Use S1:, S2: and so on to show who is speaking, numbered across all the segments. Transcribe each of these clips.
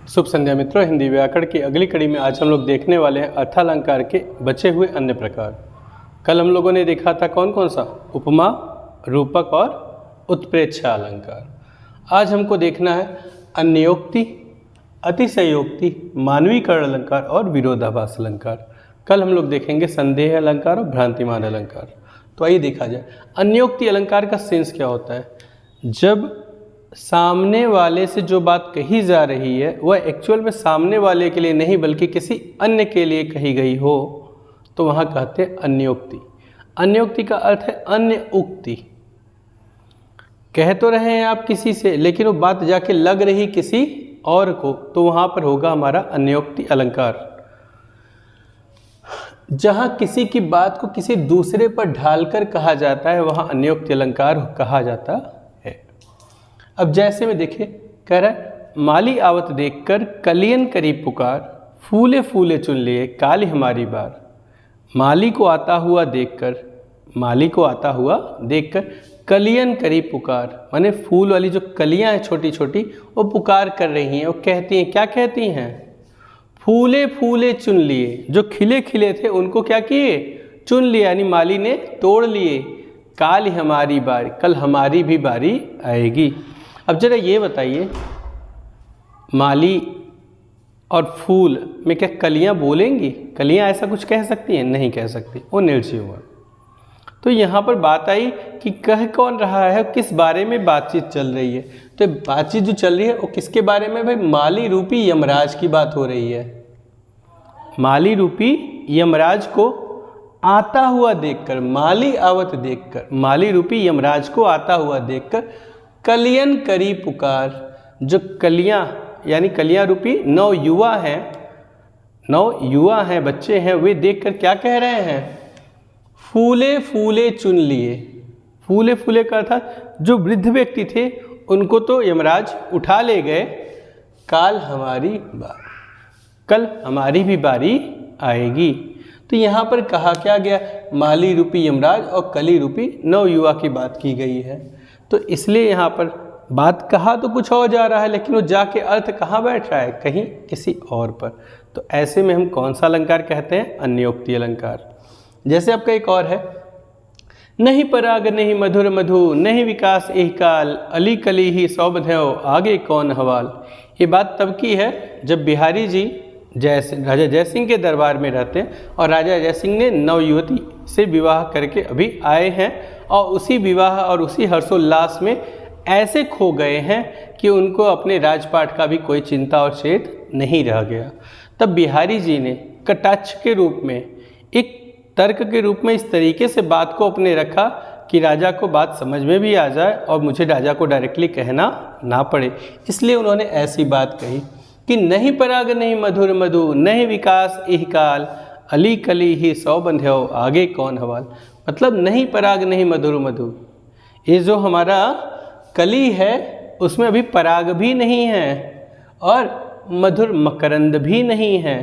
S1: शुभ संध्या मित्रों, हिंदी व्याकरण की अगली कड़ी में आज हम लोग देखने वाले हैं अर्थालंकार के बचे हुए अन्य प्रकार। कल हम लोगों ने देखा था कौन कौन सा, उपमा, रूपक और उत्प्रेक्षा अलंकार। आज हमको देखना है अन्योक्ति, अतिशयोक्ति, मानवीकरण अलंकार और विरोधाभास अलंकार। कल हम लोग देखेंगे संदेह अलंकार और भ्रांतिमान अलंकार। तो आइए देखा जाए। अन्योक्ति अलंकार का सेंस क्या होता है? जब सामने वाले से जो बात कही जा रही है वह एक्चुअल में सामने वाले के लिए नहीं बल्कि किसी अन्य के लिए कही गई हो, तो वहाँ कहते हैं अन्योक्ति। अन्योक्ति का अर्थ है अन्य उक्ति। कह तो रहे हैं आप किसी से, लेकिन वो बात जाके लग रही किसी और को, तो वहाँ पर होगा हमारा अन्योक्ति अलंकार। जहाँ किसी की बात को किसी दूसरे पर ढालकर कहा जाता है वहाँ अन्योक्ति अलंकार कहा जाता है। अब जैसे में देखिए, कह रहा है माली आवत देखकर कलियन करी पुकार, फूले फूले चुन लिए काली हमारी बार। माली को आता हुआ देखकर कलियन करी पुकार, माने फूल वाली जो कलियां हैं छोटी छोटी, वो पुकार कर रही हैं। वो कहती हैं, क्या कहती हैं? फूले फूले चुन लिए। जो खिले खिले थे उनको क्या किए? चुन लिया, यानी माली ने तोड़ लिए। काल हमारी बारी, कल हमारी भी बारी आएगी। अब जरा ये बताइए, माली और फूल में क्या कलियां बोलेंगी? कलियां ऐसा कुछ कह सकती हैं? नहीं कह सकती, वो निर्जीव है। तो यहाँ पर बात आई कि कह कौन रहा है, किस बारे में बातचीत चल रही है। तो बातचीत जो चल रही है वो किसके बारे में? भाई माली रूपी यमराज की बात हो रही है। माली रूपी यमराज को आता हुआ देखकर, माली आवत देखकर, माली रूपी यमराज को आता हुआ देखकर कलियन करी पुकार। जो कलियां यानी कलियां रूपी नवयुवा हैं, बच्चे हैं, वे देखकर क्या कह रहे हैं? फूले फूले चुन लिए। फूले फूले का था जो वृद्ध व्यक्ति थे उनको तो यमराज उठा ले गए। काल हमारी बार, कल हमारी भी बारी आएगी। तो यहाँ पर कहा क्या गया? माली रूपी यमराज और कली रूपी नवयुवा की बात की गई है। तो इसलिए यहाँ पर बात कहा तो कुछ और जा रहा है, लेकिन वो जाके अर्थ कहाँ बैठ रहा है? कहीं किसी और पर। तो ऐसे में हम कौन सा अलंकार कहते हैं? अन्योक्ति अलंकार। जैसे आपका एक और है, नहीं पराग नहीं मधुर मधु, नहीं विकास एह काल, अली कली ही सौबध्यो आगे कौन हवाल। ये बात तब की है जब बिहारी जी राजा जयसिंह के दरबार में रहते हैं और राजा जयसिंह ने नवयुवती से विवाह करके अभी आए हैं और उसी विवाह और उसी हर्षोल्लास में ऐसे खो गए हैं कि उनको अपने राजपाट का भी कोई चिंता और चेत नहीं रह गया। तब बिहारी जी ने कटाक्ष के रूप में, एक तर्क के रूप में इस तरीके से बात को अपने रखा कि राजा को बात समझ में भी आ जाए और मुझे राजा को डायरेक्टली कहना ना पड़े। इसलिए उन्होंने ऐसी बात कही कि नहीं पराग नहीं मधुर मधु, नहीं विकास इह काल, अली कली ही सौ बंध्यो आगे कौन हवाल। मतलब नहीं पराग नहीं मधुर मधु, ये जो हमारा कली है उसमें अभी पराग भी नहीं है और मधुर मकरंद भी नहीं है,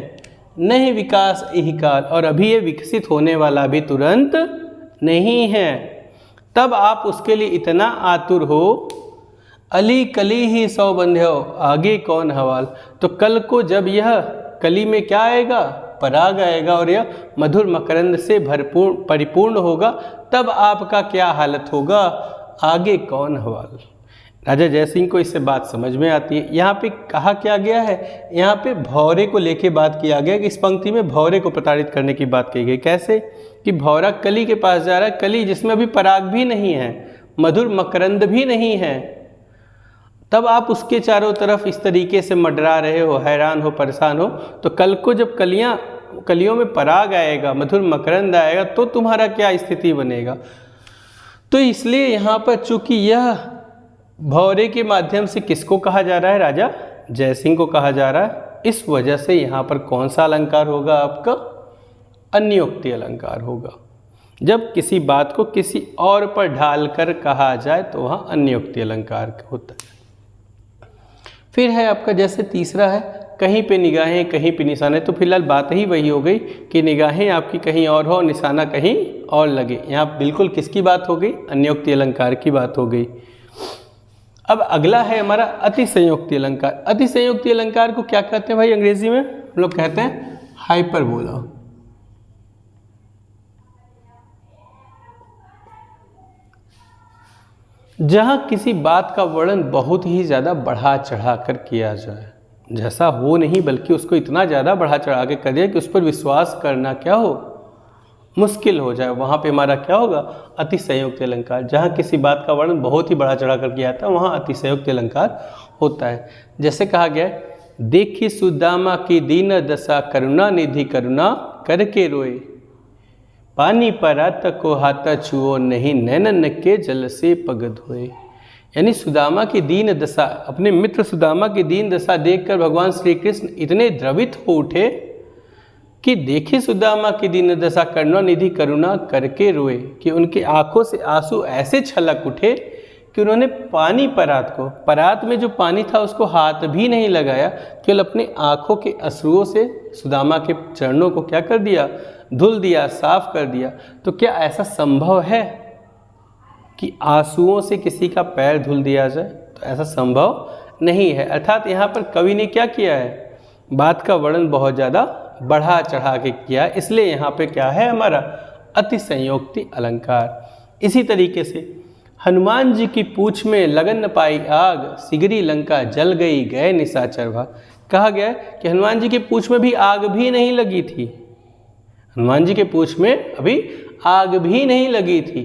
S1: नहीं विकास इह काल, और अभी ये विकसित होने वाला भी तुरंत नहीं है। तब आप उसके लिए इतना आतुर हो, अली कली ही सौ बंध्यो आगे कौन हवाल। तो कल को जब यह कली में क्या आएगा? पराग आएगा और यह मधुर मकरंद से भरपूर परिपूर्ण होगा, तब आपका क्या हालत होगा? आगे कौन हवाल। राजा जयसिंह को इससे बात समझ में आती है। यहाँ पे कहा क्या गया है? यहाँ पे भौरे को लेके बात किया गया कि इस पंक्ति में भौरे को प्रताड़ित करने की बात की गई। कैसे? कि भौरा कली के पास जा रहा है, कली जिसमें अभी पराग भी नहीं है, मधुर मकरंद भी नहीं है। तब आप उसके चारों तरफ इस तरीके से मंडरा रहे हो, हैरान हो, परेशान हो, तो कल को जब कलियों में पराग आएगा, मधुर मकरंद आएगा, तो तुम्हारा क्या स्थिति बनेगा। तो इसलिए यहाँ पर चूंकि यह भौरे के माध्यम से किसको कहा जा रहा है? राजा जयसिंह को कहा जा रहा है। इस वजह से यहाँ पर कौन सा अलंकार होगा आपका? अन्योक्ति अलंकार होगा। जब किसी बात को किसी और पर ढालकर कहा जाए तो वहाँ अन्योक्ति अलंकार होता है। फिर है आपका जैसे तीसरा है, कहीं पे निगाहें कहीं पे निशाने। तो फिलहाल बात ही वही हो गई कि निगाहें आपकी कहीं और हो, निशाना कहीं और लगे। यहाँ बिल्कुल किसकी बात हो गई? अन्योक्ति अलंकार की बात हो गई। अब अगला है हमारा अतिसंयोक्ति अलंकार। अतिसंयोक्ति अलंकार को क्या कहते हैं भाई अंग्रेजी में? हम लोग कहते हैं हाइपरबोला। जहां किसी बात का वर्णन बहुत ही ज़्यादा बढ़ा चढ़ा कर किया जाए, जैसा हो नहीं बल्कि उसको इतना ज़्यादा बढ़ा चढ़ा के कर दिया कि उस पर विश्वास करना क्या हो, मुश्किल हो जाए, वहाँ पे हमारा क्या होगा? अतिसंयोक्ति अलंकार। जहाँ किसी बात का वर्णन बहुत ही बढ़ा चढ़ा कर किया था वहाँ अतिसंयोक्ति अलंकार होता है। जैसे कहा गया है, देखी सुदामा की दीन दशा करुणा निधि करुणा करके रोए, पानी परात को हाथा छुओ नहीं नैनन के जल से पग धोए। यानी सुदामा की दीन दशा, अपने मित्र सुदामा की दीन दशा देखकर भगवान श्री कृष्ण इतने द्रवित हो उठे कि देखे सुदामा की दीन दशा करुणा निधि करुणा करके रोए, कि उनकी आंखों से आंसू ऐसे छलक उठे कि उन्होंने पानी परात को, परात में जो पानी था उसको हाथ भी नहीं लगाया, केवल अपनी आंखों के अश्रुओं से सुदामा के चरणों को क्या कर दिया? धुल दिया, साफ कर दिया। तो क्या ऐसा संभव है कि आंसुओं से किसी का पैर धुल दिया जाए? तो ऐसा संभव नहीं है। अर्थात यहाँ पर कवि ने क्या किया है? बात का वर्णन बहुत ज़्यादा बढ़ा चढ़ा के किया, इसलिए यहाँ पे क्या है हमारा? अतिसंयोक्ति अलंकार। इसी तरीके से हनुमान जी की पूँछ में लगन न पाई आग, सिगरी लंका जल गई गए निशाचर भाग। कहा गया है कि हनुमान जी की पूँछ में भी आग भी नहीं लगी थी, हनुमान जी के पूँछ में अभी आग भी नहीं लगी थी,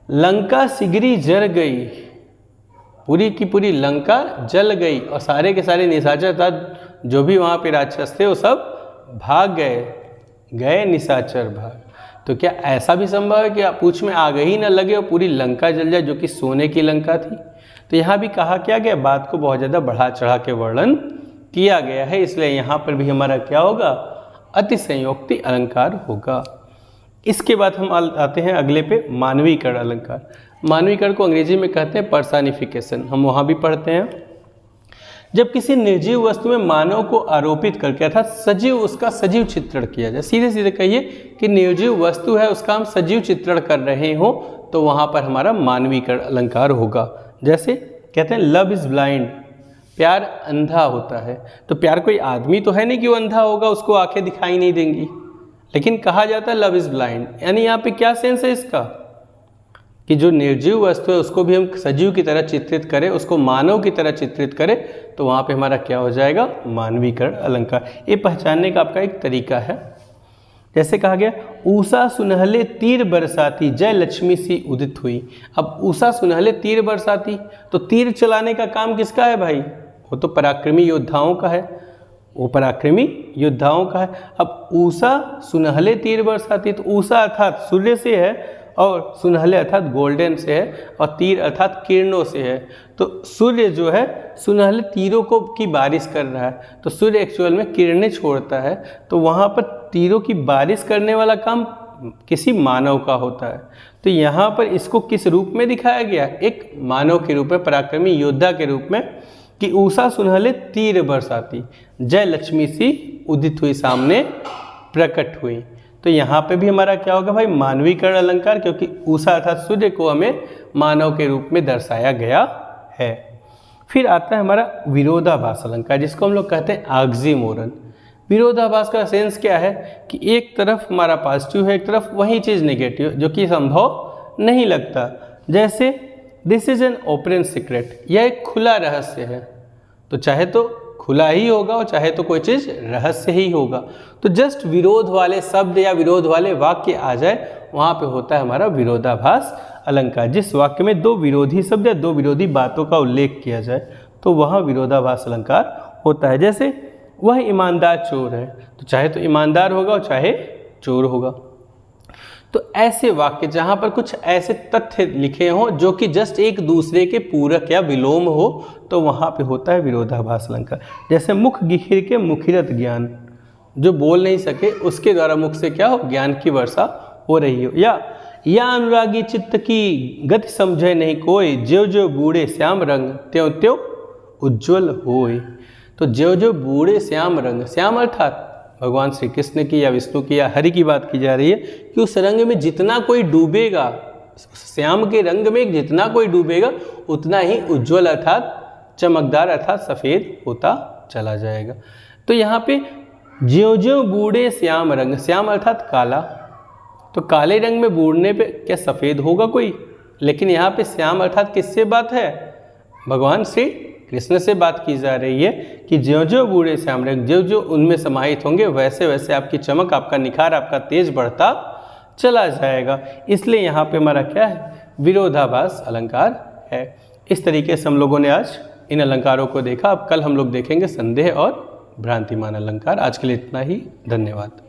S1: लंका सिगरी जल गई, पूरी की पूरी लंका जल गई और सारे के सारे निशाचर था जो भी वहाँ पे राक्षस थे वो सब भाग गए निशाचर भाग। तो क्या ऐसा भी संभव है कि पूँछ में आग ही न लगे और पूरी लंका जल जाए, जो कि सोने की लंका थी? तो यहाँ भी कहा क्या गया? बात को बहुत ज़्यादा बढ़ा चढ़ा के वर्णन किया गया है, इसलिए यहाँ पर भी हमारा क्या होगा? अतिसंयोक्ति अलंकार होगा। इसके बाद हम आते हैं अगले पे, मानवीकरण अलंकार। मानवीकरण को अंग्रेजी में कहते हैं पर्सनिफिकेशन, हम वहाँ भी पढ़ते हैं। जब किसी निर्जीव वस्तु में मानव को आरोपित करके अर्थात सजीव, उसका सजीव चित्रण किया जाए, सीधे सीधे कहिए कि निर्जीव वस्तु है उसका हम सजीव चित्रण कर रहे हो, तो वहाँ पर हमारा मानवीकरण अलंकार होगा। जैसे कहते हैं लव इज़ ब्लाइंड, प्यार अंधा होता है। तो प्यार कोई आदमी तो है नहीं कि वो अंधा होगा, उसको आंखें दिखाई नहीं देंगी, लेकिन कहा जाता है लव इज़ ब्लाइंड। यानी यहाँ पे क्या सेंस है इसका? कि जो निर्जीव वस्तु है उसको भी हम सजीव की तरह चित्रित करें, उसको मानव की तरह चित्रित करें, तो वहाँ पे हमारा क्या हो जाएगा? मानवीकरण अलंकार। ये पहचानने का आपका एक तरीका है। जैसे कहा गया, ऊषा सुनहले तीर बरसाती जय लक्ष्मी सी उदित हुई। अब ऊषा सुनहले तीर बरसाती, तो तीर चलाने का काम किसका है भाई? वो तो पराक्रमी योद्धाओं का है, वो पराक्रमी योद्धाओं का है। अब ऊषा सुनहले तीर बरसाती, तो ऊषा अर्थात सूर्य से है और सुनहले अर्थात गोल्डन से है और तीर अर्थात किरणों से है। तो सूर्य जो है सुनहले तीरों को की बारिश कर रहा है, तो सूर्य एक्चुअल में किरणें छोड़ता है, तो वहाँ पर तीरों की बारिश करने वाला काम किसी मानव का होता है। तो यहाँ पर इसको किस रूप में दिखाया गया? एक मानव के रूप में, पराक्रमी योद्धा के रूप में, कि ऊषा सुनहले तीर बरसाती जय लक्ष्मी सी उदित हुई, सामने प्रकट हुई। तो यहाँ पे भी हमारा क्या होगा भाई? मानवीकरण अलंकार, क्योंकि ऊषा अर्थात सूर्य को हमें मानव के रूप में दर्शाया गया है। फिर आता है हमारा विरोधाभास अलंकार, जिसको हम लोग कहते हैं ऑक्सीमोरन। विरोधाभास का सेंस क्या है? कि एक तरफ हमारा पॉजिटिव है, एक तरफ वही चीज़ नेगेटिव, जो कि संभव नहीं लगता। जैसे this is an open secret, यह एक खुला रहस्य है, तो चाहे तो खुला ही होगा और चाहे तो कोई चीज़ रहस्य ही होगा। तो जस्ट विरोध वाले शब्द या विरोध वाले वाक्य आ जाए, वहाँ पे होता है हमारा विरोधाभास अलंकार। जिस वाक्य में दो विरोधी शब्द या दो विरोधी बातों का उल्लेख किया जाए, तो वहाँ विरोधाभास अलंकार होता है। जैसे वह ईमानदार चोर है, तो चाहे तो ईमानदार होगा और चाहे चोर होगा। तो ऐसे वाक्य जहाँ पर कुछ ऐसे तथ्य लिखे हों जो कि जस्ट एक दूसरे के पूरक या विलोम हो, तो वहाँ पे होता है विरोधाभास अलंकार। जैसे मुख गिखिर के मुखिरत ज्ञान, जो बोल नहीं सके उसके द्वारा मुख से क्या हो? ज्ञान की वर्षा हो रही हो। या अनुरागी चित्त की गति समझे नहीं कोई, ज्यो ज्यो बूढ़े श्याम रंग त्यों त्यों उज्ज्वल होए। तो ज्यो ज्यो बूढ़े श्याम रंग, श्याम अर्थात भगवान श्री कृष्ण की या विष्णु की या हरि की बात की जा रही है, कि उस रंग में जितना कोई डूबेगा, श्याम के रंग में जितना कोई डूबेगा उतना ही उज्ज्वल अर्थात चमकदार अर्थात सफ़ेद होता चला जाएगा। तो यहाँ पे ज्यों ज्यों बूढ़े श्याम रंग, श्याम अर्थात काला, तो काले रंग में बूढ़ने पे क्या सफ़ेद होगा कोई? लेकिन यहाँ पे श्याम अर्थात किससे बात है? भगवान श्री कृष्ण से बात की जा रही है कि ज्यों ज्यों बूढ़े श्याम रंग, ज्यों ज्यों उनमें समाहित होंगे वैसे वैसे आपकी चमक, आपका निखार, आपका तेज बढ़ता चला जाएगा। इसलिए यहाँ पे हमारा क्या है? विरोधाभास अलंकार है। इस तरीके से हम लोगों ने आज इन अलंकारों को देखा। अब कल हम लोग देखेंगे संदेह और भ्रांतिमान अलंकार। आज के लिए इतना ही, धन्यवाद।